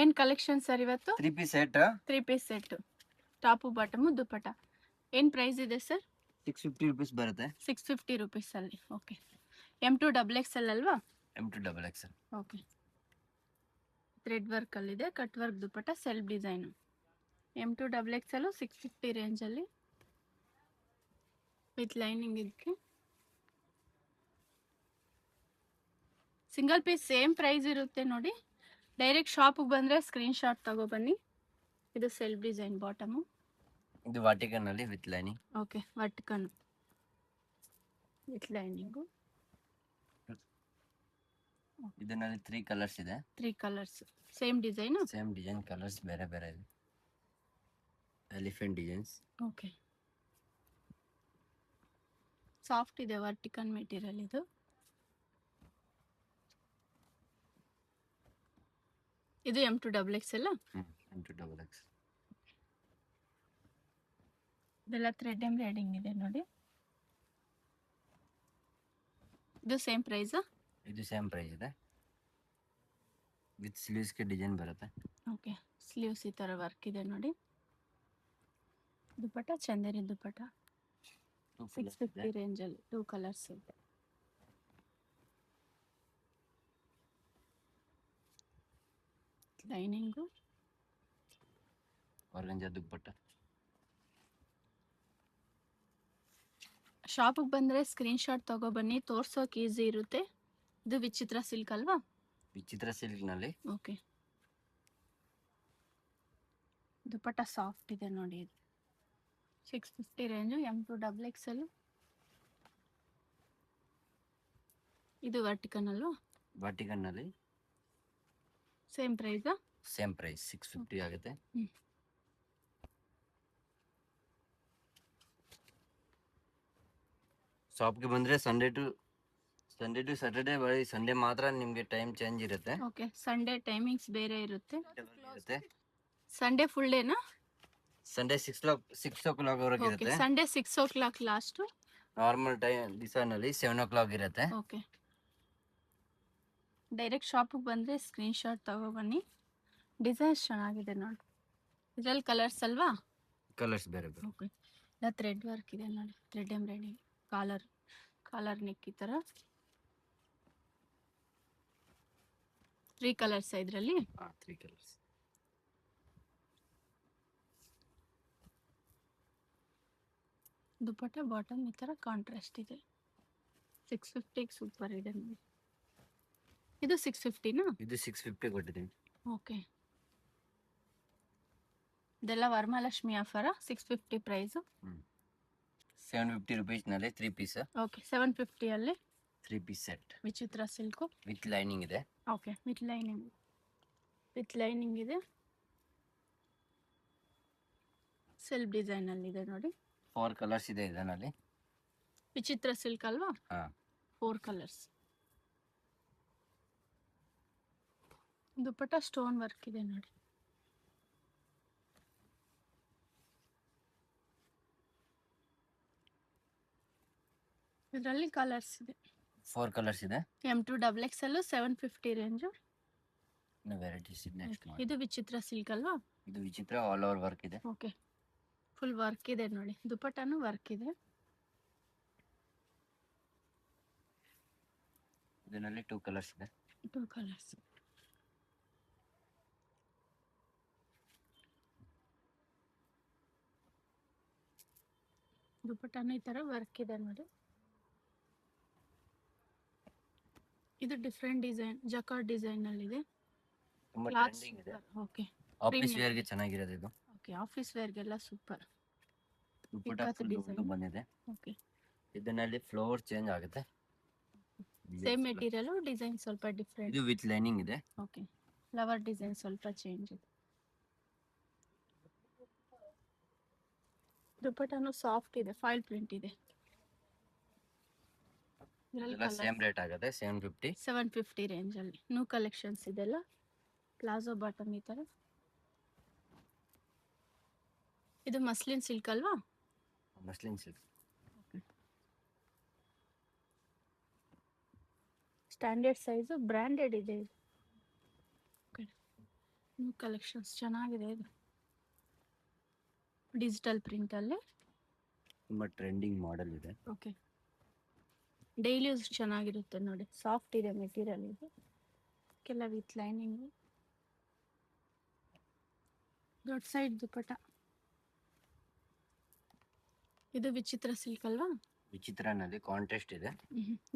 ಏನ್ collection sir ಇವತ್ತು? 3 piece set, 3 piece set, top bottom dupatta. ಏನ್ ಪ್ರೈಸ್ ಇದೆ ಸರ್? 650 rupees ಬರುತ್ತೆ. 650 rupees ಅಲ್ಲಿ. ಓಕೆ. M2 XXL ಅಲ್ವಾ? M2 XXL. Okay. Thread work ಅಲ್ಲಿದೆ, cut work dupatta, self design. M2 XXL 650 range ಅಲ್ಲಿ ವಿತ್ ಲೈನಿಂಗ್. ಇದಕ್ಕೆ ಸಿಂಗಲ್ ಪೀಸ್ ಸೇಮ್ ಪ್ರೈಸ್ ಇರುತ್ತೆ ನೋಡಿ. ಡೈರೆಕ್ಟ್ ಶಾಪಿಗೆ ಬಂದರೆ ಸ್ಕ್ರೀನ್ ಶಾಟ್ ತಗೊಬನ್ನಿ. ಇದು ಸೆಲ್ಫ್ ಡಿಸೈನ್ ಬಾಟಮು. ಇದು ವಾಟಿಕನ್ ಅಲ್ಲಿ with lining. Okay, Vatican with lining. ಇದರಲ್ಲಿ 3 ಕಲರ್ಸ್ ಇದೆ. 3 colours, same design. Same design, colours ಬೇರೆ ಬೇರೆ ಇದೆ. Elephant designs. ಓಕೆ, ಸಾಫ್ಟ್ ಇದೆ, ವರ್ಟಿಕನ್ ಮೆಟೀರಿಯಲ್ ಇದು. ಇದು M2 XXL. M2 XXL. ಇದೆಲ್ಲ ಥ್ರೆಡ್ ಎಂಬ್ರಾಯ್ಡಿಂಗ್ ಇದೆ ನೋಡಿ. ಇದು ಸೇಮ್ ಪ್ರೈಸ್. ಇದು ಸೇಮ್ ಪ್ರೈಸ್ ಇದೆ. ವಿತ್ ಸ್ಲೀವ್ಸ್ ಗೆ ಡಿಸೈನ್ ಬರುತ್ತೆ. ಓಕೆ, ಸ್ಲೀವ್ಸ್ ಈ ತರ ವರ್ಕ್ ಇದೆ ನೋಡಿ. ದುಪ್ಪಟ ಚಂದೇರಿ ದುಪ್ಪಟ 650 ರೇಂಜ್ ಅಲ್ಲಿ 2 ಕಲರ್ಸ್ ಇದೆ. Lining, orange dupatta. ಶಾಪಿಗೆ ಬಂದರೆ ಸ್ಕ್ರೀನ್ ಶಾಟ್ ತಗೊಬನ್ನಿ, ತೋರ್ಸೋಕೆ ಈಸಿ ಇರುತ್ತೆ. ಇದು ವಿಚಿತ್ರ ಸಿಲ್ಕ್ ಅಲ್ವಾ? ವಿಚಿತ್ರ ಸಿಲ್ಕ್ ನಲ್ಲಿ. ಓಕೆ, ದುಪ್ಪಟ ಸಾಫ್ಟ್ ಇದೆ ನೋಡಿ. ಇದು 650 ರೇಂಜು, M2 XXL. ಇದು ವರ್ಟಿಕನ್ ಅಲ್ವಾ? ವಾಟಿಕನ್ ನಲ್ಲಿ ಸೇಮ್ ಪ್ರೈಸ್. ಸೇಮ್ ಪ್ರೈಸ್ 650 ಆಗುತ್ತೆ. ಶಾಪ್ಗೆ ಬಂದ್ರೆ ಸಂಡೇ ಟು ಸ್ಯಾಟರ್ಡೆ, ಬರೀ ಸಂಡೇ ಮಾತ್ರ ನಿಮ್ಗೆ ಟೈಮ್ ಚೇಂಜ್ ಇರುತ್ತೆ. ಓಕೆ, ಸಂಡೇ ಟೈಮಿಂಗ್ಸ್ ಬೇರೆ ಇರುತ್ತೆ. ಸಂಡೇ ಫುಲ್ ಡೇನಾ? ಸಂಡೇ 6 o'clock ವರೆಗೆ ಓಕೆ, ಇರುತ್ತೆ. Sunday 6 o'clock last. Normal time ದಿವಸನಲ್ಲಿ 7 o'clock ಇರುತ್ತೆ. ಓಕೆ, ಡೈರೆಕ್ಟ್ ಶಾಪಿಗೆ ಬಂದರೆ ಸ್ಕ್ರೀನ್ ಶಾಟ್ ತಗೊಬನ್ನಿ. ಡಿಸೈನ್ಸ್ ಚೆನ್ನಾಗಿದೆ ನೋಡಿ. ಇದರಲ್ಲಿ ಕಲರ್ಸ್ ಅಲ್ವಾ? ಕಲರ್ಸ್ ಬೇರೆ ಬೇರೆ. ಓಕೆ, ಇಲ್ಲ ಥ್ರೆಡ್ ವರ್ಕ್ ಇದೆ ನೋಡಿ, ಥ್ರೆಡ್ ಎಂಬ್ರಾಯ್ಡಿಂಗ್, ಕಾಲರ್ ನೆಕ್ ಈ ಥರ 3 ಕಲರ್ಸ್ ಇದರಲ್ಲಿ. 3 ಕಲರ್ಸ್. ದುಪ್ಪಟ್ಟ ಬಾಟಮ್ ಈ ಥರ ಕಾಂಟ್ರಾಸ್ಟ್ ಇದೆ. 650 ಸೂಪರ್ ಇದೆ ನೋಡಿ. ಇದು 650ನಾ? ಇದು 650 ಕೊಟ್ಟಿದ್ದೀನಿ. ಓಕೆ, ಇದೆಲ್ಲ ವರಮಹಾಲಕ್ಷ್ಮಿ ಆಫರ. 650 ಪ್ರೈಸು. 750 rupees ನಲ್ಲಿ 3 ಪೀಸ್. ಓಕೆ, 750 ಅಲ್ಲಿ 3 ಪೀಸ್ ಸೆಟ್ ವಿಚಿತ್ರ ಸಿಲ್ಕು ವಿತ್ ಲೈನಿಂಗ್ ಇದೆ. ಓಕೆ, ವಿತ್ ಲೈನಿಂಗ್ ಇದೆ. ಸೆಲ್ಫ್ ಡಿಸೈನ್ ಅಲ್ಲಿ ಇದೆ ನೋಡಿ. 4 ಕಲರ್ಸ್ ಇದೆ ಇದರಲ್ಲಿ. ವಿಚಿತ್ರ ಸಿಲ್ಕ್ ಅಲ್ವಾ? 4 ಕಲರ್ಸ್. ದುಪ್ಪಟ್ಟ ಸ್ಟೋನ್ ವರ್ಕ್ ಇದೆ ನೋಡಿ. ಇದರಲ್ಲಿ ಕಲರ್ಸ್ ಇದೆ. 4 ಕಲರ್ಸ್ ಇದೆ. M2 XXL 750 range. ವೆರೈಟೀಸ್ ಇದೆ. ನೆಕ್ಸ್ಟ್ ಇದು ವಿಚಿತ್ರ ಸಿಲ್ಕ್ ಅಲ್ವಾ? ಇದು ವಿಚಿತ್ರ ಆಲ್ ಓವರ್ ವರ್ಕ್ ಇದೆ. ಓಕೆ, ಫುಲ್ ವರ್ಕ್ ಇದೆ ನೋಡಿ. ದುಪ್ಪಟ್ಟನು ವರ್ಕ್ ಇದೆ. ಇದರಲ್ಲಿ 2 ಕಲರ್ಸ್ ಇದೆ. 2 ಕಲರ್ಸ್. ದುಪ್ಪಟ್ಟನು ಈ ತರ ವರ್ಕ್ ಇದೆ ನೋಡಿ. ಇದು ಡಿಫ್ರೆಂಟ್ ಡಿಸೈನ್, ಜಕಾರ್ಡ್ ಡಿಸೈನ್ ಅಲ್ಲಿ ಇದೆ. ತುಂಬಾ ಟ್ರೆಂಡಿಂಗ್ ಇದೆ. ಓಕೆ, ಆಫೀಸ್ ವೇರ್ ಗೆ ಚೆನ್ನಾಗಿರೋದು ಇದು. ಓಕೆ, ಆಫೀಸ್ ವೇರ್ ಗೆಲ್ಲ ಸೂಪರ್. ದುಪ್ಪಟ್ಟ ಫುಲ್ ಬಂದಿದೆ. ಓಕೆ, ಇದರಲ್ಲಿ ಫ್ಲವರ್ ಚೇಂಜ್ ಆಗುತ್ತೆ. ಸೇಮ್ ಮೆಟೀರಿಯಲ್, ಡಿಸೈನ್ ಸ್ವಲ್ಪ ಡಿಫ್ರೆಂಟ್. ಇದು ವಿತ್ ಲೈನಿಂಗ್ ಇದೆ. ಓಕೆ, ಫ್ಲವರ್ ಡಿಸೈನ್ ಸ್ವಲ್ಪ ಚೇಂಜ್ ಇದೆ. ದುಪ್ಪಟ್ಟನು ಸಾಫ್ಟ್ ಇದೆ, ಫೈಲ್ ಪ್ರಿಂಟ್ ಇದೆ. ಇದೆಲ್ಲ ಸೇಮ್ ರೇಟ್ ಆಗುತ್ತೆ. 750 ರೇಂಜ್ ಅಲ್ಲಿ ನ್ಯೂ ಕಲೆಕ್ಷನ್ಸ್ ಇದೆಲ್ಲ. ಪ್ಲಾಜೋ ಬಾಟಮ್ ಈ ತರ. ಇದು ಮಸ್ಲಿನ್ ಸಿಲ್ಕ್ ಅಲ್ವಾ? Muslin silk. Standard size, branded ಇದೆ. ನ್ಯೂ ಕಲೆಕ್ಷನ್ಸ್ ಚೆನ್ನಾಗಿದೆ ಇದು. ಡಿಜಿಟಲ್ ಪ್ರಿಂಟಲ್ಲಿ. ತುಂಬ ಟ್ರೆಂಡಿಂಗ್ ಮಾಡೆಲ್ ಇದೆ. ಓಕೆ. ಡೈಲಿ ಯೂಸ್ ಚೆನ್ನಾಗಿರುತ್ತೆ ನೋಡಿ. ಸಾಫ್ಟ್ ಇದೆ ಮೆಟೀರಿಯಲ್ ಇದು. ಕೆಲ ವಿತ್ ಲೈನಿಂಗು. ದೊಡ್ಡ ಸೈಡ್ ದುಪ್ಪಟ. ಇದು ವಿಚಿತ್ರ ಸಿಲ್ಕ್ ಅಲ್ವಾ? ವಿಚಿತ್ರನಲ್ಲಿ ಕಾಂಟ್ರಾಸ್ಟ್ ಇದೆ.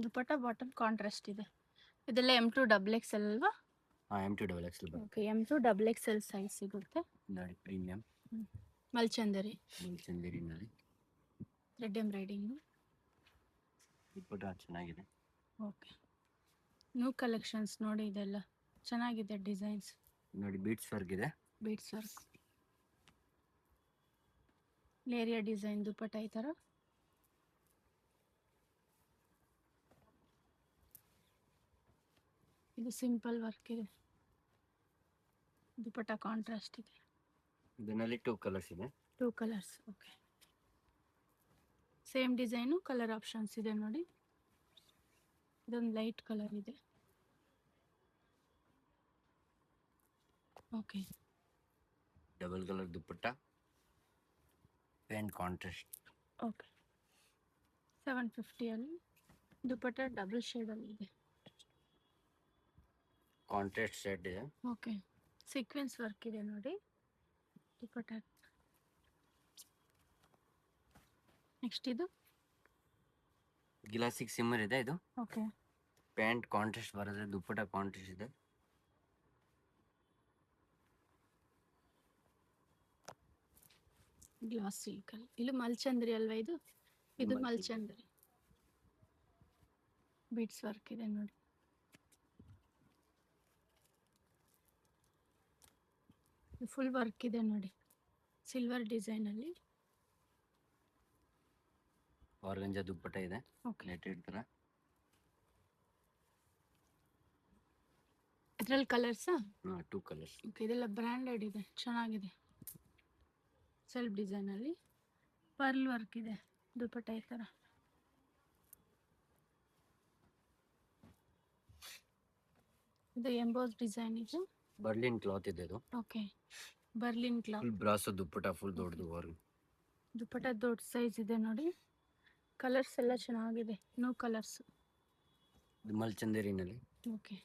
ದುಪ್ಪಟ ಬಾಟಮ್ ಕಾಂಟ್ರಾಸ್ಟ್ ಇದೆ. ಇದೆಲ್ಲ M2 XXL ಅಲ್ವಾ? M2 XXL okay. M2 XXL size ಸಿಗುತ್ತೆ. ನೋಡಿ ಪ್ರೀಮಿಯಂ ಮಲ್ಚಂದರಿ. ಚಂದೇರಿನಲ್ಲಿ ಥ್ರೆಡ್ ಎಂಬ್ರಾಯ್ಡಿಂಗು. ದುಪ್ಪಟ ಚೆನ್ನಾಗಿದೆ. ಓಕೆ. ನ್ಯೂ ಕಲೆಕ್ಷನ್ಸ್ ನೋಡಿ ಇದೆಲ್ಲ ಚೆನ್ನಾಗಿದೆ ಡಿಸೈನ್ಸ್. ನೋಡಿ ಬೀಡ್ಸ್ ವರ್ಕ್ ಇದೆ. Beads work. Leheriya design dupatta ಈ ಥರ. ಇದು ಸಿಂಪಲ್ ವರ್ಕ್ ಇದೆ. ದುಪ್ಪಟ ಕಾಂಟ್ರಾಸ್ಟ್ ಇದೆ. ಇದರಲ್ಲಿ 2 ಕಲರ್ಸ್ ಇದೆ. 2 colours. Okay. Same design colour options ಇದೆ ನೋಡಿ. ಇದೊಂದು ಲೈಟ್ ಕಲರ್ ಇದೆ. ಓಕೆ. ಡಬಲ್ ಕಲರ್ ದುಪ್ಪಟ್ಟ ಪ್ಯಾಂಟ್ ಕಾಂಟ್ರಾಸ್ಟ್. ಓಕೆ. 750 ಅಲ್ಲಿ ದುಪ್ಪಟ್ಟ ಡಬಲ್ ಶೇಡಲ್ಲಿ ಇದೆ. ಕಾಂಟ್ರಾಸ್ಟ್ ಸೆಟ್ ಇದೆ. ಓಕೆ. ಸೀಕ್ವೆನ್ಸ್ ವರ್ಕ್ ಇದೆ ನೋಡಿ ದುಪ್ಪಟ್ಟ. ನೆಕ್ಸ್ಟ್ ಇದು ಗ್ಲಾಸಿಕ್ ಸಿಮ್ಮರ್ ಇದೆ. ಇದು ಓಕೆ. ಪ್ಯಾಂಟ್ ಕಾಂಟ್ರಾಸ್ಟ್ ಬರುತ್ತೆ, ದುಪ್ಪಟ್ಟ ಕಾಂಟ್ರಾಸ್ಟ್ ಇದೆ. ಗ್ಲಾಸ್ ಸಿಲ್ಕ್ ಅಲ್ಲಿ. ಇಲ್ಲಿ ಮಲ್ಚಂದ್ರಿ ಅಲ್ವಾ ಇದು? ಇದು ಮಲ್ಚಂದ್ರಿ. ಬೀಡ್ಸ್ ವರ್ಕ್ ಇದೆ ನೋಡಿ. ಫುಲ್ ವರ್ಕ್ ಇದೆ ನೋಡಿ ಸಿಲ್ವರ್ ಡಿಸೈನ್ ಅಲ್ಲಿ. ಆರ್ಗಂಜಾ ದುಪ್ಪಟ್ಟ ಇದೆ. ಓಕೆ. ನೆಟೆಡ್ ತರ. ಇದ್ರಲ್ಲಿ ಕಲರ್ಸಾ? 2 ಕಲರ್ಸ್. ಓಕೆ. ಇದೆಲ್ಲ ಬ್ರ್ಯಾಂಡೆಡ್ ಇದೆ, ಚೆನ್ನಾಗಿದೆ. ಸೆಲ್ಫ್ ಡಿಸೈನ್ ಅಲ್ಲಿ ಪರ್ಲ್ ವರ್ಕ್ ಇದೆ ದುಪ್ಪಟ್ಟ ಈ ಥರ. ಇದು ಎಂಬೋಸ್ ಡಿಸೈನ್ ಇದೆ. ಬರ್ಲಿನ್ ಕ್ಲಾತ್ ಇದೆ ಇದು. ಓಕೆ. Berlin cloth. ಫುಲ್ ಬ್ರಾಸೋ ದುಪ್ಪಟ್ಟ, ಫುಲ್ ದೊಡ್ಡದು ವರ್ಕ್. ದುಪ್ಪಟ್ಟ ದೊಡ್ಡ ಸೈಜ್ ಇದೆ ನೋಡಿ. ಕಲರ್ಸ್ ಎಲ್ಲ ಚೆನ್ನಾಗಿದೆ. New colours. ಇದು ಮಲ್ಚಂದೇರಿನಲ್ಲಿ. ಓಕೆ.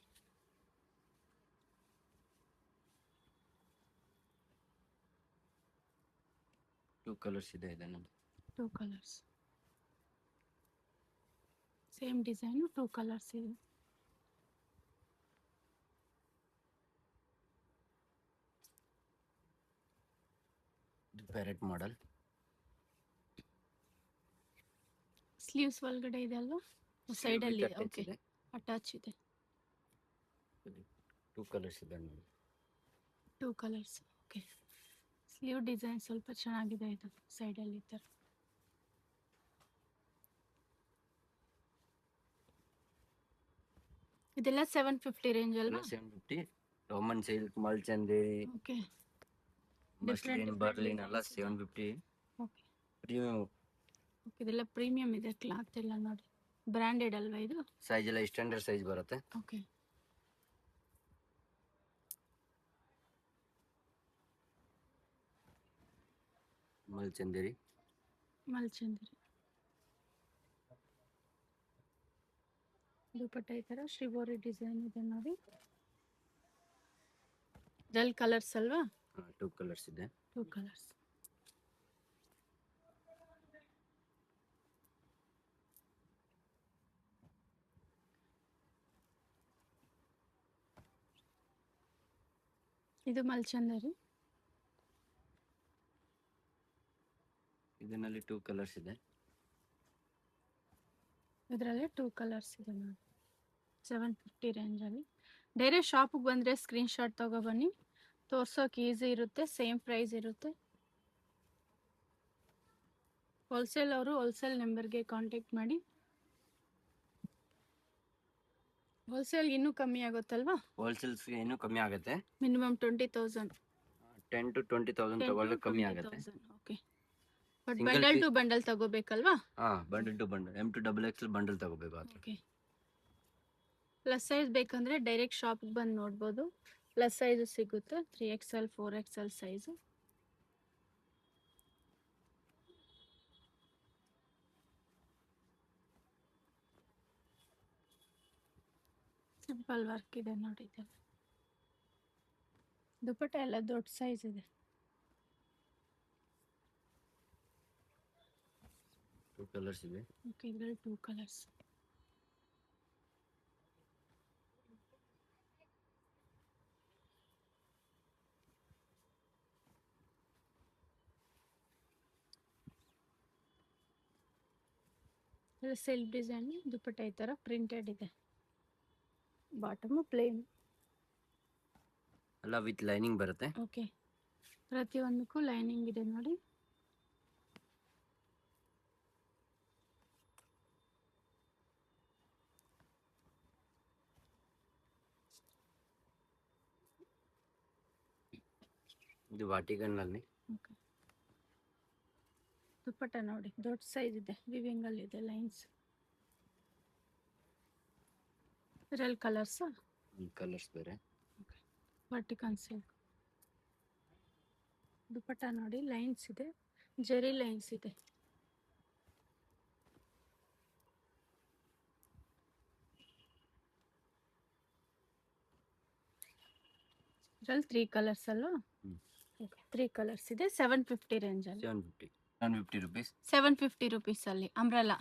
ಟೂ ಕಲರ್ಸ್ ಇದೆ ಇದರಲ್ಲಿ. 2 ಕಲರ್ಸ್. ಸೇಮ್ ಡಿಸೈನು 2 ಕಲರ್ಸ್ ಇದೆ. ಇದು ಪ್ಯಾರೆಟ್ ಮಾಡೆಲ್. ಸ್ಲೀವ್ಸ್ ಒಳಗಡೆ ಇದೆ ಅಲ್ವಾ? ಸೈಡ್ ಅಲ್ಲಿ ಇದೆ. ಓಕೆ. ಅಟ್ಯಾಚ್ ಇದೆ. 2 ಕಲರ್ಸ್ ಇದೆ ನೋಡಿ. 2 ಕಲರ್ಸ್. ಓಕೆ. ಸ್ಲೀವ್ ಡಿಸೈನ್ ಸ್ವಲ್ಪ ಚೆನ್ನಾಗಿದೆ ಇದು ಸೈಡ್ ಅಲ್ಲಿ ಈ ಥರ. ಇದೆಲ್ಲ 750 ರೇಂಜ್ ಅಲ್ವಾ? 750. Roman silk, mulchanderi, okay. Muslin, Berlin ಎಲ್ಲ 750. ಓಕೆ. ಪ್ರೀಮಿಯಂ. ಓಕೆ. ಇದೆಲ್ಲ ಪ್ರೀಮಿಯಂ ಇದೆ ಕ್ಲಾತ್ ಎಲ್ಲ ನೋಡಿ. ಬ್ರ್ಯಾಂಡೆಡ್ ಅಲ್ವಾ ಇದು? ಸೈಜ್ ಎಲ್ಲ ಸ್ಟ್ಯಾಂಡರ್ಡ್ ಸೈಜ್ ಬರುತ್ತೆ. ಓಕೆ. ಮಲ್ಚಂದೇರಿ. ಮಲ್ಚಂದ್ರಿ. ದುಪ್ಪಟ್ಟ ಈ ಥರ ಶ್ರೀಬೋರಿ ಡಿಸೈನ್ ಇದೆ ನೋಡಿ. ಡಲ್ ಕಲರ್ಸ್ ಅಲ್ವಾ? 2 ಕಲರ್ಸ್ ಇದೆ. 2 ಕಲರ್ಸ್. ಇದು ಮಲ್ಚಂದರಿ. ಇದರಲ್ಲಿ 2 ಕಲರ್ಸ್ ಇದೆ. ಇದರಲ್ಲಿ 2 ಕಲರ್ಸ್ ಇದೆ ನೋಡಿ. 750 ರೇಂಜಲ್ಲಿ. ಡೈರೆಕ್ಟ್ ಶಾಪಿಗೆ ಬಂದರೆ ಸ್ಕ್ರೀನ್ಶಾಟ್ ತಗೊಬನ್ನಿ. ತೋರ್ಸೋಕೆ ಈಸಿ ಇರುತ್ತೆ. ಸೇಮ್ ಪ್ರೈಸ್ ಇರುತ್ತೆ. ಹೋಲ್ಸೇಲ್ ಅವರು ಹೋಲ್ಸೇಲ್ ನಂಬರ್ಗೆ ಕಾಂಟ್ಯಾಕ್ಟ್ ಮಾಡಿ. ಹೋಲ್ಸೇಲ್ ಇನ್ನೂ ಕಮ್ಮಿ ಆಗುತ್ತಲ್ವಾ? ಹೋಲ್ಸೇಲ್ಸ್ಗೆ ಇನ್ನೂ ಕಮ್ಮಿ ಆಗುತ್ತೆ. ಮಿನಿಮಮ್ 20,000. 10 to 20,000 ತಗೊಳ್ಳೆ ಕಮ್ಮಿ ಆಗುತ್ತೆ. Okay. But Single bundle piece- two bundle ತಗೋಬೇಕಲ್ವಾ? Bundle two bundle M2 XXL bundle ತಗೋಬೇಕು. ಓಕೆ. ಪ್ಲಸ್ ಸೈಜ್ ಬೇಕಂದ್ರೆ ಡೈರೆಕ್ಟ್ ಶಾಪಿಗೆ ಬಂದು ನೋಡ್ಬೋದು. ಪ್ಲಸ್ ಸೈಜ್ ಸಿಗುತ್ತೆ, 3XL 4XL size. Simple work ಇದೆ ನೋಡಿ. ಇದೆಲ್ಲ ದುಪಟ್ಟ ಎಲ್ಲ ದೊಡ್ಡ ಸೈಜ್ ಇದೆ. ಟೂ ಕಲರ್ಸ್ ಇದೆ. ಓಕೆ, ಇದರಲ್ಲಿ 2 ಕಲರ್ಸ್. ಸೆಲ್ಫ್ ಡಿಸೈನ್ ದುಪಟ್ಟ ಈ ಥರ ಪ್ರಿಂಟೆಡ್ ಇದೆ. Bottom plain. ಎಲ್ಲ ವಿತ್ ಲೈನಿಂಗ್ ಬರುತ್ತೆ. ಓಕೆ, ಪ್ರತಿಯೊಂದಕ್ಕೂ ಲೈನಿಂಗ್ ಇದೆ ನೋಡಿ. ಇದು ವಾಟಿಗನ್ನಲ್ಲಿ. ಓಕೆ, ದುಪಟ್ಟ ನೋಡಿ ದೊಡ್ಡ ಸೈಜ್ ಇದೆ, ವಿವಿಂಗ್ ಅಲ್ಲಿ ಇದೆ ಲೈನ್ಸ್. ಇದರಲ್ಲಿ ಕಲರ್ಸ್ ಕಲರ್ಸ್ ಬೇರೆ. Vertical silk. ದುಪಟ್ಟ ನೋಡಿ ಲೈನ್ಸ್ ಇದೆ, ಜೆರಿ ಲೈನ್ಸ್ ಇದೆ. ಇದರಲ್ಲಿ 3 ಕಲರ್ಸ್ ಅಲ್ವಾ? 3 ಕಲರ್ಸ್ ಇದೆ. 750 ರೇಂಜ್ ಅಲ್ಲಿ. 750 rupees. 750 rupees ಅಲ್ಲಿ umbrella.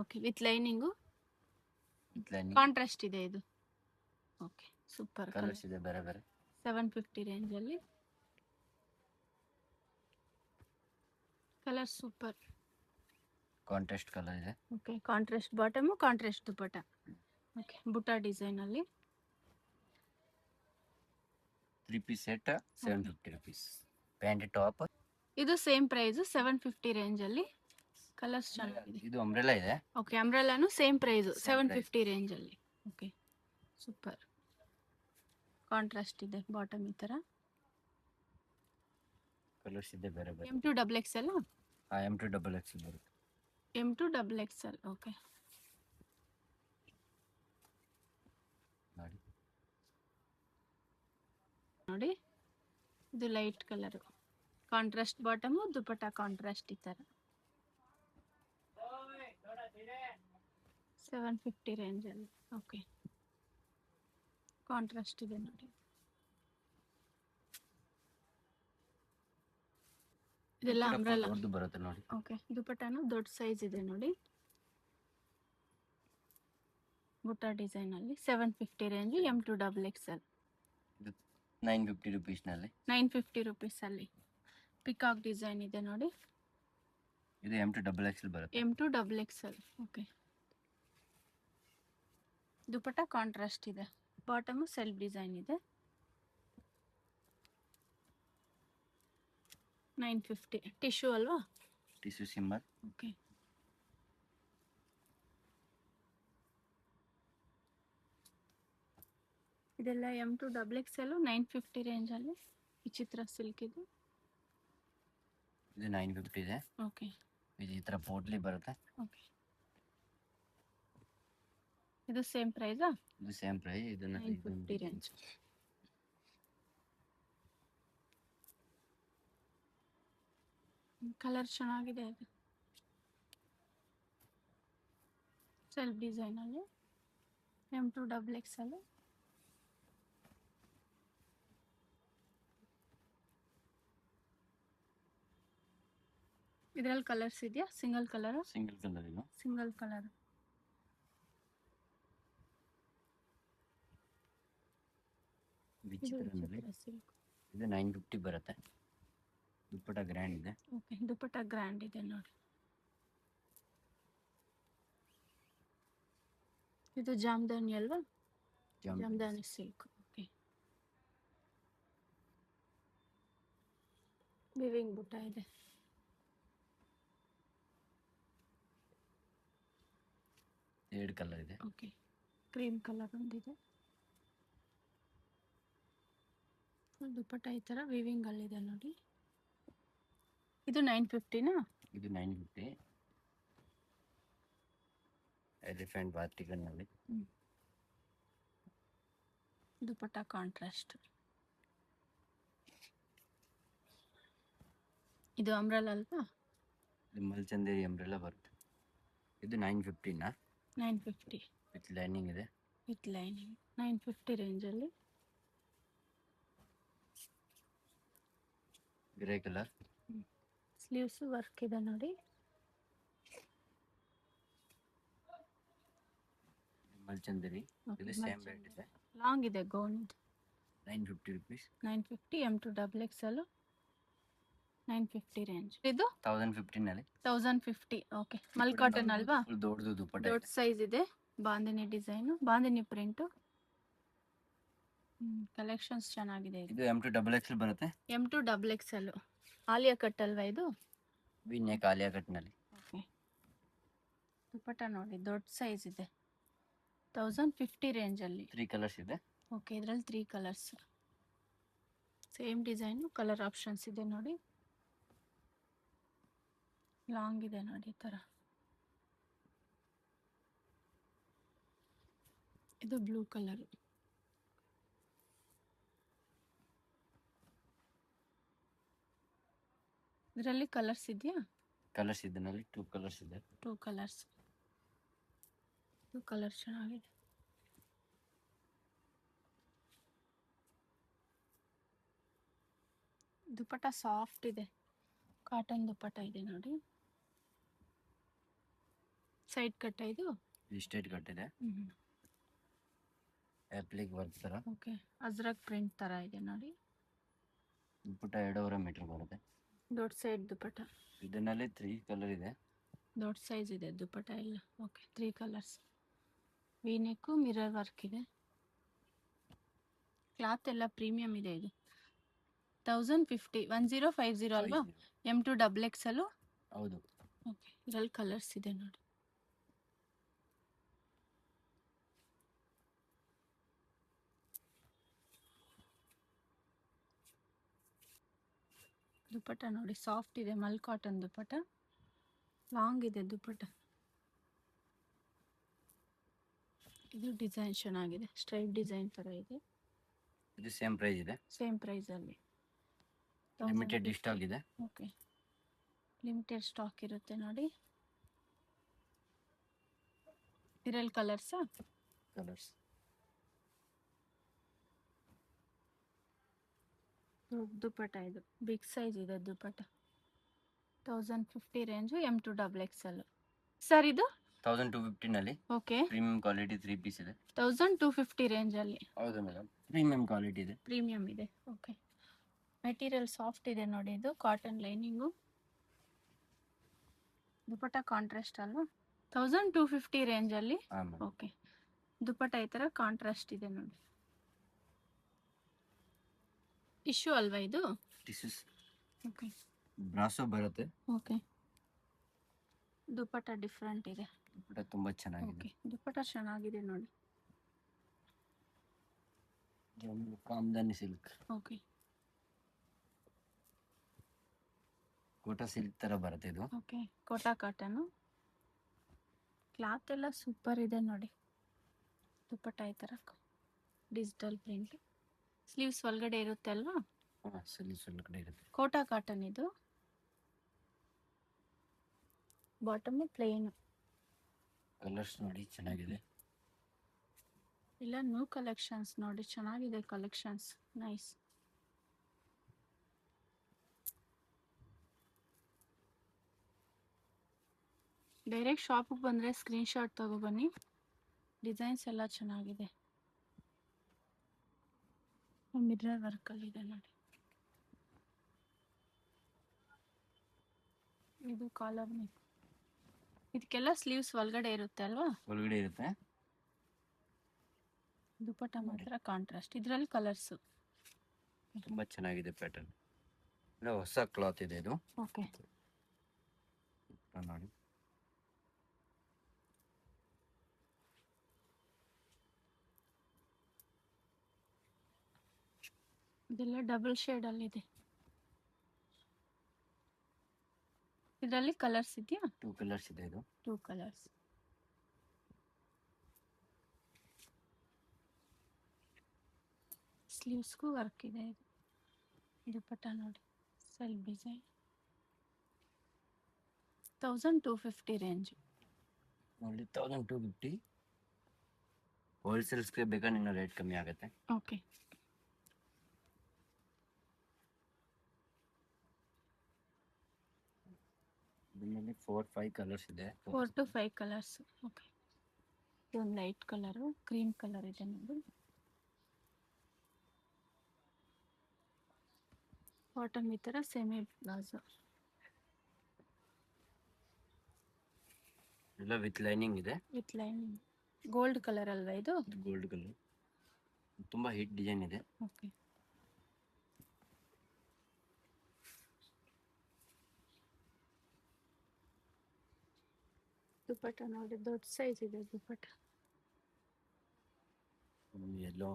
Okay, with lining. Contrast ಇದೆ ಇದು. ಓಕೆ, ಸೂಪರ್ ಕಲರ್ಸ್ ಇದೆ ಬೇರೆ ಬೇರೆ. 750 ರೇಂಜ್ ಅಲ್ಲಿ ಕಲರ್ ಸೂಪರ್. ಕಾಂಟ್ರಾಸ್ಟ್ ಕಲರ್ ಇದೆ. Okay, contrast bottom, contrast dupatta. Okay, ಬುಟ್ಟ ಡಿಸೈನ್ ಅಲ್ಲಿ 3 piece set 750 rupees. Pant top. ಇದು ಸೇಮ್ ಪ್ರೈಸ್ 750 ರೇಂಜ್ ಅಲ್ಲಿ. ಕಲರ್ಸ್ ಚೆನ್ನಾಗಿದೆ. ಇದು ಅಂಬ್ರೆಲಾ ಇದೆ. ಓಕೆ, ಅಂಬ್ರೆಲಾನು ಸೇಮ್ ಪ್ರೈಸ್ 750 ರೇಂಜ್ ಅಲ್ಲಿ. Okay, super. ಕಾಂಟ್ರಾಸ್ಟ್ ಇದೆ ಬಾಟಮ್ ಈ ತರ. ಕಲರ್ಸ್ ಇದೆ ಬೇರೆ ಬೇರೆ. M2 XXL. M2 XXL ಬರುತ್ತೆ. M2 XXL. ಓಕೆ, ನೋಡಿ ನೋಡಿ ಇದು light colour. Contrast bottom, dupatta contrast ಈ ತರ. 750 ರೇಂಜ್ ಅಲ್ಲಿ. ಓಕೆ, ಕಾಂಟ್ರಾಸ್ಟ್ ಇದೆ ನೋಡಿ. ಇದೆಲ್ಲ ಅಂಬ್ರೆಲಾ ಬರುತ್ತೆ ನೋಡಿ. ಓಕೆ, ದುಪಟ್ಟನು ದೊಡ್ಡ ಸೈಜ್ ಇದೆ ನೋಡಿ. ಬುಟ್ಟ ಡಿಸೈನ್ ಅಲ್ಲಿ 750 ರೇಂಜ್. M2 XXL 950 rupees ನಲ್ಲಿ. 950 rupees ಅಲ್ಲಿ ಪಿಕಾಕ್ ಡಿಸೈನ್ ಇದೆ ನೋಡಿ. ಇದು M2 XXL ಬರುತ್ತೆ. M2 XXL. Okay, dupatta contrast ಇದೆ, ಬಾಟಮ್ ಸೆಲ್ಫ್ ಡಿಸೈನ್ ಇದೆ. 950. ಟಿಶ್ಯೂ ಅಲ್ವಾ? Tissue symbol. ಓಕೆ, ಇದೆಲ್ಲ M2 XXL 950 ರೇಂಜ್ ಅಲ್ಲಿ. ವಿಚಿತ್ರ ಸಿಲ್ಕ್ ಇದು. ಇದು 950 ಇದೆ. ಓಕೆ, ಇದು ಈ ತರ ಪೋಟ್ಲಿ ಬರುತ್ತೆ. ಓಕೆ, ಇದು ಸೇಮ್ ಪ್ರೈಸಾ? ಇದು ಸೇಮ್ ಪ್ರೈಸ್. ಇದು 950 ರೇಂಜ್. ಕಲರ್ ಚೆನ್ನಾಗಿದೆ. ಇದು ಸೆಲ್ಫ್ ಡಿಸೈನ್ ಅಲ್ಲಿ M2 XXL. ಇದರಲ್ಲಿ ಕಲರ್ಸ್ ಇದೆಯಾ? Single colour. ಸಿಂಗಲ್ ಕಲರ್ ಇದು. Single colour. ಇದು 950 ಬರುತ್ತೆ. ದುಪ್ಪಟ್ಟ ಗ್ರ್ಯಾಂಡ್ ಇದೆ. ಓಕೆ, ದುಪ್ಪಟ್ಟ ಗ್ರ್ಯಾಂಡ್ ಇದೆ ನೋಡಿ. ಇದು ಜಾಮ್ದಾನಿ ಅಲ್ವಾ? ಜಾಮ್ದಾನಿ ಸಿಲ್ಕ್. ಓಕೆ, ವಿವಿಂಗ್ ಬುಟ್ಟ ಇದೆ. ಎರಡು ಕಲರ್ ಇದೆ. ಓಕೆ, ಕ್ರೀಮ್ ಕಲರ್ ಒಂದಿದೆ. ದುಪ್ಪಟ್ಟ ಈ ತರ ವಿವಿಂಗ್ ಅಲ್ಲಿ ಇದೆ ನೋಡಿ. ಇದು 950ನಾ? ಇದು 950. ಎಲಿಫೆಂಟ್ ವಾಟಿಕನ್ ನಲ್ಲಿ. ದುಪ್ಪಟ್ಟ ಕಾಂಟ್ರಾಸ್ಟ್. ಇದು ಅಂಬ್ರೆಲಾ ಅಲ್ವಾ? ಇದು ಮಲ್ಚಂದೇರಿ ಅಂಬ್ರೆಲ್ಲ ಬರುತ್ತೆ. ಇದು 950ನಾ? 950 ವಿತ್ ಲೈನಿಂಗ್ ಇದೆ. ವಿತ್ ಲೈನಿಂಗ್ 950 ರೇಂಜಲ್ಲಿ. Grey colour. ಸ್ಲೀವ್ಸ್ ವರ್ಕ್ ಇದೆ ನೋಡಿ. ಮಲ್ಚಂದೇರಿ. ಇದು ಸೇಮ್ ರೇಟ್ ಇದೆ. ಲಾಂಗ್ ಇದೆ gown. 950 rupees. 950 M2 XXL 950 range. ಇದು 1015 1050. ಓಕೆ, ಮಲ್ ಕಾಟನ್ ಅಲ್ವಾ? ಫುಲ್ ದೊಡ್ಡದು ದುಪ್ಪಟ್ಟ. ದೊಡ್ಡ ಸೈಜ್ ಇದೆ. Bandhani design, bandhani print. Collections ಚೆನ್ನಾಗಿದೆ. ಇದು M2 XXL ಬರುತ್ತೆ. M2 XXL ಆಲಿಯಾ ಕಟ್ ಅಲ್ವಾ ಇದು? ವಿ ನೆಕ್ ಆಲಿಯಾ ಕಟ್ ನಲ್ಲಿ. ಓಕೆ, ದುಪ್ಪಟ್ಟ ನೋಡಿ ದೊಡ್ಡ ಸೈಜ್ ಇದೆ. 1050 ರೇಂಜಲ್ಲಿ 3 ಕಲರ್ಸ್ ಇದೆ. ಓಕೆ, ಇದರಲ್ಲಿ 3 colours. Same design, colour options ಇದೆ ನೋಡಿ. ಲಾಂಗ್ ಇದೆ ನೋಡಿ ಈ ಥರ. ಇದು ಬ್ಲೂ ಕಲರ್. ಇದರಲ್ಲಿ ಕಲರ್ಸ್ ಇದೆಯಾ? ಕಲರ್ಸ್ ಇದರಲ್ಲಿ 2 ಕಲರ್ಸ್ ಇದೆ. 2 ಕಲರ್ಸ್. ಇದು ಕಲರ್ ಚೆನ್ನಾಗಿದೆ. ದುಪ್ಪಟ್ಟ ಸಾಫ್ಟ್ ಇದೆ, ಕಾಟನ್ ದುಪ್ಪಟ್ಟ ಇದೆ ನೋಡಿ. ಸೈಡ್ ಕಟ್ಟ ಇದು. ಸ್ಟ್ರೇಟ್ ಕಟ್ ಇದೆ. ಅಪ್ಲಿಕ್ ವರ್ಕ್ ತರ. ಓಕೆ, ಅಜ್ರಕ್ ಪ್ರಿಂಟ್ ತರ ಇದೆ ನೋಡಿ. ದುಪ್ಪಟ್ಟ 2.5 ಮೀಟರ್ ಬರುತ್ತೆ. ದೊಡ್ಡ ಸೈಡ್ ದುಪ್ಪಟ್ಟ. ಇದರಲ್ಲಿ 3 ಕಲರ್ ಇದೆ. ದೊಡ್ಡ ಸೈಜ್ ಇದೆ ದುಪ್ಪಟ್ಟ ಎಲ್ಲ. Okay, 3 colours. V neck, mirror work ಇದೆ. ಕ್ಲಾತ್ ಎಲ್ಲ ಪ್ರೀಮಿಯಂ ಇದೆ. ಇದು 1050 1050 ಅಲ್ವಾ? M2 XXL. ಹೌದು. ಓಕೆ, ಇದರಲ್ಲಿ ಕಲರ್ಸ್ ಇದೆ ನೋಡಿ. ದುಪ್ಪಟ್ಟ ನೋಡಿ ಸಾಫ್ಟ್ ಇದೆ, ಮಲ್ ಕಾಟನ್ ದುಪ್ಪಟ್ಟ. ಲಾಂಗ್ ಇದೆ ದುಪ್ಪಟ್ಟ. ಇದು ಡಿಸೈನ್ ಚೆನ್ನಾಗಿದೆ, ಸ್ಟ್ರೈಪ್ ಡಿಸೈನ್ ತರ ಇದೆ. ಇದು ಸೇಮ್ ಪ್ರೈಸ್ ಇದೆ. ಸೇಮ್ ಪ್ರೈಸ್ ಅಲ್ಲಿ. ಲಿಮಿಟೆಡ್ ಸ್ಟಾಕ್ ಇದೆ. ಓಕೆ, ಲಿಮಿಟೆಡ್ ಸ್ಟಾಕ್ ಇರುತ್ತೆ ನೋಡಿ. ಇದರಲ್ಲಿ ಕಲರ್ಸಾ? ಕಲರ್ಸ್. ದುಪ್ಪಟ್ಟ ಇದು ಬಿಗ್ ಸೈಜ್ ಇದೆ ದುಪ್ಪಟ್ಟ. 1050 ರೇಂಜು, M2 XXL. ಸರ್ ಇದು 1250 ನಲ್ಲಿ. ಓಕೆ, ಪ್ರೀಮಿಯಂ ಕ್ವಾಲಿಟಿ 3 ಪೀಸ್ ಇದೆ. 1250 ರೇಂಜಲ್ಲಿ. ಹೌದು ಮೇಡಮ್, ಪ್ರೀಮಿಯಂ ಕ್ವಾಲಿಟಿ ಇದೆ. ಪ್ರೀಮಿಯಂ ಇದೆ. ಓಕೆ, ಮೆಟೀರಿಯಲ್ ಸಾಫ್ಟ್ ಇದೆ ನೋಡಿ. ಇದು ಕಾಟನ್ ಲೈನಿಂಗು. ದುಪ್ಪಟ್ಟ ಕಾಂಟ್ರಾಸ್ಟ್ ಅಲ್ವಾ? 1250 ರೇಂಜಲ್ಲಿ. ಓಕೆ, ದುಪ್ಪಟ್ಟ ಈ ಥರ ಕಾಂಟ್ರಾಸ್ಟ್ ಇದೆ ನೋಡಿ. ಟಿಶ್ಯೂ ಅಲ್ವಾ ಇದು? ಟಿಶ್ಯೂಸ್. ಓಕೆ, ಬ್ರಾಸೋ ಬರುತ್ತೆ. ಓಕೆ, ದುಪ್ಪಟ್ಟ ಡಿಫ್ರೆಂಟ್ ಇದೆ. ದುಪ್ಪಟ್ಟ ತುಂಬಾ ಚೆನ್ನಾಗಿದೆ. ಓಕೆ, ದುಪ್ಪಟ್ಟ ಚೆನ್ನಾಗಿದೆ ನೋಡಿ. ಕಾಮ್ದಾನಿ ಸಿಲ್ಕ್. ಓಕೆ, ಕೋಟಾ ಸಿಲ್ಕ್ ತರ ಬರುತ್ತೆ ಇದು. Okay, Kota cotton. ಕ್ಲಾತ್ ಎಲ್ಲ ಸೂಪರ್ ಇದೆ ನೋಡಿ. ದುಪ್ಪಟ್ಟ ಈ ಥರ ಡಿಜಿಟಲ್ ಪ್ರಿಂಟ್. ಸ್ಲೀವ್ಸ್ ಒಳಗಡೆ ಇರುತ್ತೆ ಅಲ್ವಾ? ಸ್ಲೀವ್ಸ್ ಒಳಗಡೆ ಇರುತ್ತೆ. ಕೋಟಾ ಕಾಟನ್ ಇದು. Bottom plain. ಕಲರ್ಸ್ ನೋಡಿ ಚೆನ್ನಾಗಿದೆ. ಇಲ್ಲ, ನ್ಯೂ ಕಲೆಕ್ಷನ್ಸ್ ನೋಡಿ, ಚೆನ್ನಾಗಿದೆ ಕಲೆಕ್ಷನ್ಸ್. ನೈಸ್. ಡೈರೆಕ್ಟ್ ಶಾಪಿಗೆ ಬಂದರೆ ಸ್ಕ್ರೀನ್ಶಾಟ್ ತಗೊಬನ್ನಿ. ಡಿಸೈನ್ಸ್ ಎಲ್ಲ ಚೆನ್ನಾಗಿದೆ. ಮಿರರ್ ವರ್ಕಲ್ಲಿದೆ ನೋಡಿ. ಇದು ಕಾಲರ್ ನೆಕ್. ಇದಕ್ಕೆಲ್ಲ ಸ್ಲೀವ್ಸ್ ಒಳಗಡೆ ಇರುತ್ತೆ ಅಲ್ವಾ? ಒಳಗಡೆ ಇರುತ್ತೆ. ದುಪ್ಪಟ್ಟ ಮಾತ್ರ ಕಾಂಟ್ರಾಸ್ಟ್. ಇದರಲ್ಲಿ ಕಲರ್ಸು ತುಂಬಾ ಚೆನ್ನಾಗಿದೆ ಪ್ಯಾಟರ್ನ್. ಹೊಸ ಕ್ಲಾತ್ ಇದೆ ಇದು. ಓಕೆ, ನೋಡಿ. ಇದೆಲ್ಲ ಡಬಲ್ ಶೇಡ್ ಅಲ್ಲಿ ಇದೆ. ಇದರಲ್ಲಿ ಕಲರ್ಸ್ ಇದೆಯಾ? 2 ಕಲರ್ಸ್ ಇದೆ ಇದು. 2 ಕಲರ್ಸ್. ಸ್ಲೀವ್ಸ್ಗೂ ವರ್ಕ್ ಇದೆ. ಇದು ದುಪ್ಪಟ್ಟ ನೋಡಿ, ಸೆಲ್ಫ್ ಡಿಸೈನ್. 1250 ರೇಂಜ್. ಓನ್ಲಿ 1250. ಹೋಲ್ಸೇಲ್ಸ್ಗೆ ಬೇಕಾದ್ರೆ ಇನ್ನೂ ರೇಟ್ ಕಮ್ಮಿ ಆಗುತ್ತೆ. ಓಕೆ. ಇದರಲ್ಲಿ 4-5 ಕಲರ್ಸ್ ಇದೆ. 4 to 5 ಕಲರ್ಸ್. ಓಕೆ. ಇದೊಂದು ಲೈಟ್ ಕಲರು, ಕ್ರೀಮ್ ಕಲರ್ ಇದೆ ನೋಡಿ. ಬಾಟಮ್ ಈ ಥರ ಸೆಮಿ ಪ್ಲಾಜೋ. ಎಲ್ಲ ವಿತ್ ಲೈನಿಂಗ್ ಇದೆ. With lining. ಗೋಲ್ಡ್ ಕಲರ್ ಅಲ್ವಾ ಇದು? Gold colour. ತುಂಬಾ ಹಿಟ್ ಡಿಸೈನ್ ಇದೆ. ಓಕೆ. ದುಪ್ಪಟ್ಟ ನೋಡಿ, ದೊಡ್ಡ ಸೈಜ್ ಇದೆ ದುಪ್ಪಟ್ಟ. ಎಲ್ಲೋ,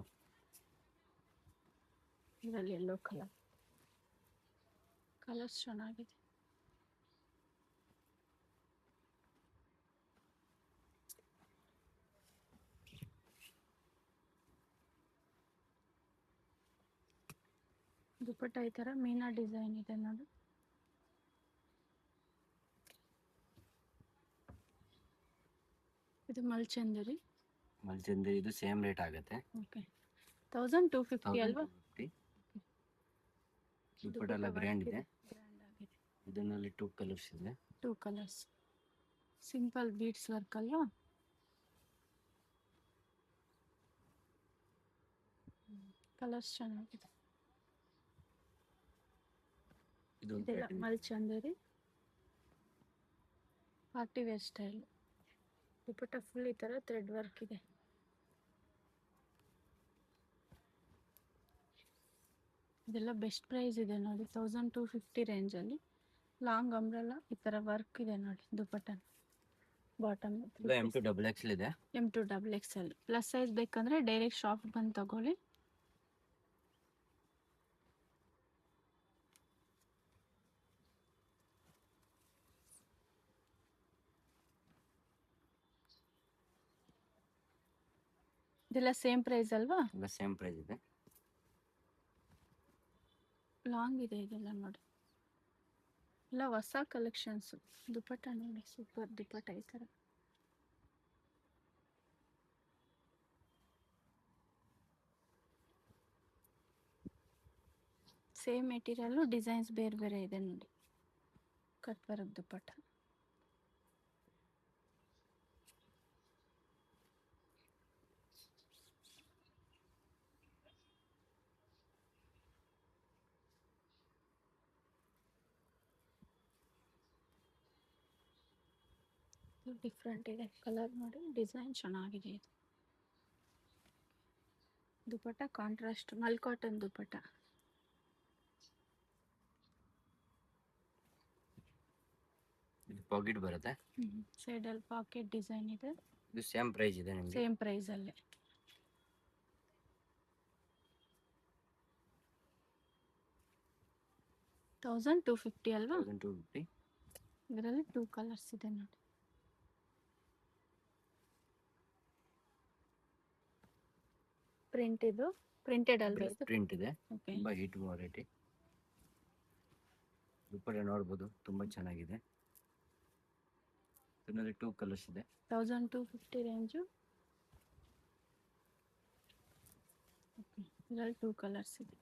ಇದರಲ್ಲಿ ಎಲ್ಲೋ ಕಲರ್. ಕಲರ್ಸ್ ಚೆನ್ನಾಗಿದೆ. ದುಪ್ಪಟ್ಟ ಈ ಥರ ಮೀನಾ ಡಿಸೈನ್ ಇದೆ ನೋಡಿ. ಇದು ಮಲ್ಚಂದರಿ. ಮಲ್ಚಂದ್ರಿ. ಇದು ಸೇಮ್ ರೇಟ್ ಆಗುತ್ತೆ. ಓಕೆ. 1250 ಅಲ್ವಾ? 1250. ದುಪ್ಪಟ್ಟ ಎಲ್ಲ ಬ್ರ್ಯಾಂಡ್ ಇದೆ. ಬ್ರ್ಯಾಂಡ್ ಆಗಿದೆ. ಇದರಲ್ಲಿ 2 ಕಲರ್ಸ್ ಇದೆ. 2 ಕಲರ್ಸ್. ಸಿಂಪಲ್ ಬೀಡ್ಸ್ ವರ್ಕ್ ಅಲ್ವಾ? ಕಲರ್ಸ್ ಚೆನ್ನಾಗಿದೆ. ಇದೆಲ್ಲ ಮಲ್ಚಂದರಿ, ಪಾರ್ಟಿ ವೇರ್ ಸ್ಟೈಲ್. ದುಪ್ಪಟ್ಟ ಫುಲ್ ಈ ಥರ ಥ್ರೆಡ್ ವರ್ಕ್ ಇದೆ. ಇದೆಲ್ಲ ಬೆಸ್ಟ್ ಪ್ರೈಸ್ ಇದೆ ನೋಡಿ, 1250 ರೇಂಜಲ್ಲಿ. ಲಾಂಗ್ ಅಂಬ್ರೆಲ್ಲ ಈ ಥರ ವರ್ಕ್ ಇದೆ ನೋಡಿ ದುಪ್ಪಟ್ಟ. ಬಾಟಮ್ M2XXL ಇದೆ. M2XXL. ಪ್ಲಸ್ ಸೈಜ್ ಬೇಕಂದ್ರೆ ಡೈರೆಕ್ಟ್ ಶಾಪ್ ಬಂದು ತಗೊಳ್ಳಿ. ಇದೆಲ್ಲ ಸೇಮ್ ಪ್ರೈಸ್ ಅಲ್ವಾ? ಎಲ್ಲ ಸೇಮ್ ಪ್ರೈಸ್ ಇದೆ. ಲಾಂಗ್ ಇದೆ ಇದೆಲ್ಲ ನೋಡಿ. ಎಲ್ಲ ಹೊಸ ಕಲೆಕ್ಷನ್ಸು. ದುಪ್ಪಟ್ಟ ನೋಡಿ, ಸೂಪರ್ ದುಪ್ಪಟ್ಟ ಈ ಥರ. ಸೇಮ್ ಮೆಟೀರಿಯಲ್ಲು, ಡಿಸೈನ್ಸ್ ಬೇರೆ ಬೇರೆ ಇದೆ ನೋಡಿ. ಕಟ್ ವರ್ಕ್ ದುಪ್ಪಟ್ಟ. ಡಿಫ್ರೆಂಟ್ ಇದೆ ಕಲರ್ ನೋಡಿ, ಡಿಸೈನ್ ಚೆನ್ನಾಗಿದೆ ಇದು. ದುಪ್ಪಟ್ಟ ಕಾಂಟ್ರಾಸ್ಟ್ ಮಲ್ ಕಾಟನ್ ದುಪ್ಪಟ್ಟ. ಇದು ಪಾಕೆಟ್ ಬರುತ್ತೆ. ಸೈಡಲ್ಲಿ ಪಾಕೆಟ್ ಡಿಸೈನ್ ಇದೆ. ಇದು ಸೇಮ್ ಪ್ರೈಸ್ ಇದೆ ನಿಮಗೆ. ಸೇಮ್ ಪ್ರೈಸಲ್ಲೇ. $1250 ಅಲ್ವಾ? 1250. ಇದರಲ್ಲಿ 2 ಕಲರ್ಸ್ ಇದೆ ನೋಡಿ. ಪ್ರಿಂಟ್ ಇದು ಪ್ರಿಂಟೆಡ್ ಅಲ್ವಾ ಇದು? ಪ್ರಿಂಟ್ ಇದೆ. ಓಕೆ. ತುಂಬಾ ಹಿಟ್ ವೆರೈಟಿ. ದುಪ್ಪಟ್ಟ ನೋಡ್ಬೋದು, ತುಂಬಾ ಚೆನ್ನಾಗಿದೆ. ಇದರಲ್ಲಿ 2 ಕಲರ್ಸ್ ಇದೆ. 1250 ರೇಂಜು. ಓಕೆ. ಇದರಲ್ಲಿ 2 ಕಲರ್ಸ್ ಇದೆ.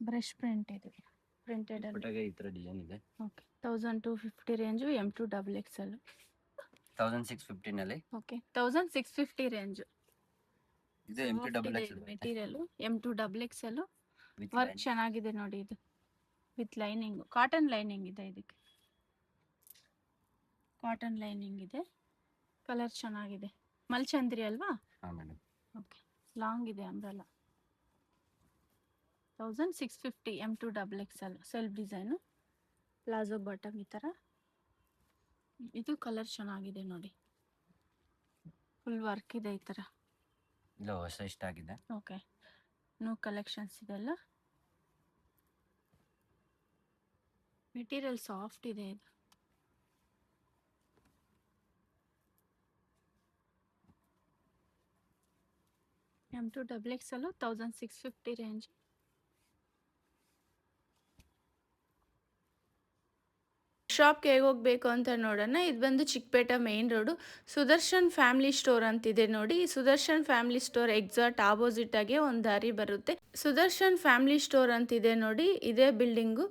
ಬ್ರಷ್ ಪ್ರಿಂಟ್ ಇದೆ, ಪ್ರಿಂಟೆಡ್ ಅಲ್ಲಿ. ದುಪ್ಪಟ್ಟಗೆ ಈ ತರ ಡಿಸೈನ್ ಇದೆ. ಓಕೆ. 1250 range, M2XXL. 1650 ನಲ್ಲಿ. ಓಕೆ. 1650 ರೇಂಜು. ಇದು M2XXL material M2XXL. with work lining. ಚೆನ್ನಾಗಿದೆ ನೋಡಿ ಇದು. ವಿತ್ ಲೈನಿಂಗ್, ಕಾಟನ್ ಲೈನಿಂಗ್ ಇದೆ ಇದಕ್ಕೆ. ಕಾಟನ್ ಲೈನಿಂಗ್ ಇದೆ. ಕಲರ್ ಚೆನ್ನಾಗಿದೆ. ಮಲ್ಚಂದ್ರಿ ಅಲ್ವಾ? ಹಾ ಮೇಡಮ್. ಓಕೆ. ಲಾಂಗ್ ಇದೆ umbrella. 1650 M2XXL. Self design, palazzo bottom ಈ ಥರ. ಇದು ಕಲರ್ ಚೆನ್ನಾಗಿದೆ ನೋಡಿ, ಫುಲ್ ವರ್ಕ್ ಇದೆ ಈ ಥರ. ಇಲ್ಲ, ಹೊಸ ಇಷ್ಟ ಆಗಿದೆ. ಓಕೆ. ನ್ಯೂ ಕಲೆಕ್ಷನ್ಸ್ ಇದೆಲ್ಲ. ಮೆಟೀರಿಯಲ್ ಸಾಫ್ಟ್ ಇದೆ ಇದು. M2XXL 1650 range. ಶಾಪ್ಗೆ ಹೇಗೆ ಹೋಗಬೇಕು ಅಂತ ನೋಡೋಣ. ಇದು ಬಂದು Chikkapete main road, Sudarshan family store ಅಂತಿದೆ ನೋಡಿ. ಈ ಸುದರ್ಶನ್ ಫ್ಯಾಮಿಲಿ ಸ್ಟೋರ್ ಎಕ್ಸಾಕ್ಟ್ ಆಪೋಸಿಟಾಗೆ ಒಂದು ದಾರಿ ಬರುತ್ತೆ. ಸುದರ್ಶನ್ ಫ್ಯಾಮಿಲಿ ಸ್ಟೋರ್ ಅಂತಿದೆ ನೋಡಿ, ಇದೇ ಬಿಲ್ಡಿಂಗು.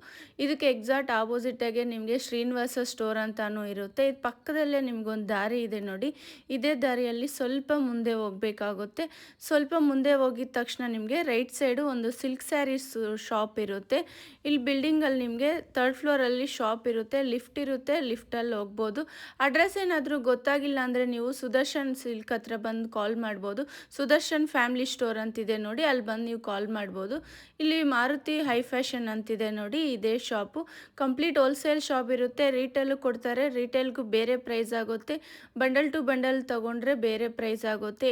ಇದಕ್ಕೆ ಎಕ್ಸಾಕ್ಟ್ ಆಪೋಸಿಟಾಗೆ ನಿಮಗೆ ಶ್ರೀನಿವಾಸ ಸ್ಟೋರ್ ಅಂತಾನೂ ಇರುತ್ತೆ. ಇದು ಪಕ್ಕದಲ್ಲೇ ನಿಮ್ಗೊಂದು ದಾರಿ ಇದೆ ನೋಡಿ. ಇದೇ ದಾರಿಯಲ್ಲಿ ಸ್ವಲ್ಪ ಮುಂದೆ ಹೋಗಬೇಕಾಗುತ್ತೆ. ಸ್ವಲ್ಪ ಮುಂದೆ ಹೋಗಿದ ತಕ್ಷಣ ನಿಮಗೆ ರೈಟ್ ಸೈಡು ಒಂದು ಸಿಲ್ಕ್ ಸ್ಯಾರೀಸ್ ಶಾಪ್ ಇರುತ್ತೆ. ಇಲ್ಲಿ ಬಿಲ್ಡಿಂಗಲ್ಲಿ ನಿಮಗೆ 3rd ಫ್ಲೋರಲ್ಲಿ ಶಾಪ್ ಇರುತ್ತೆ, ಲಿಫ್ಟ್ ಇರುತ್ತೆ, ಲಿಫ್ಟಲ್ಲಿ ಹೋಗ್ಬೋದು. ಅಡ್ರೆಸ್ ಏನಾದರೂ ಗೊತ್ತಾಗಿಲ್ಲ ಅಂದರೆ ನೀವು ಸುದರ್ಶನ್ ಸಿಲ್ಕ್ ಹತ್ರ ಬಂದು ಕಾಲ್ ಮಾಡ್ಬೋದು. ಸುದರ್ಶನ್ ಫ್ಯಾಮಿಲಿ ಸ್ಟೋರ್ ಅಂತಿದೆ ನೋಡಿ, ಅಲ್ಲಿ ಬಂದು ನೀವು ಕಾಲ್ ಮಾಡ್ಬೋದು. ಇಲ್ಲಿ ಮಾರುತಿ ಹೈ ಫ್ಯಾಷನ್ ಅಂತಿದೆ ನೋಡಿ, ಇದೇ ಶಾಪು. ಕಂಪ್ಲೀಟ್ ಹೋಲ್ಸೇಲ್ ಶಾಪ್ ಇರುತ್ತೆ, ರೀಟೇಲು ಕೊಡ್ತಾರೆ. ರೀಟೇಲ್ಗೂ ಬೇರೆ ಪ್ರೈಸ್ ಆಗುತ್ತೆ, ಬಂಡಲ್ ಟು ಬಂಡಲ್ ತೊಗೊಂಡ್ರೆ ಬೇರೆ ಪ್ರೈಸ್ ಆಗುತ್ತೆ.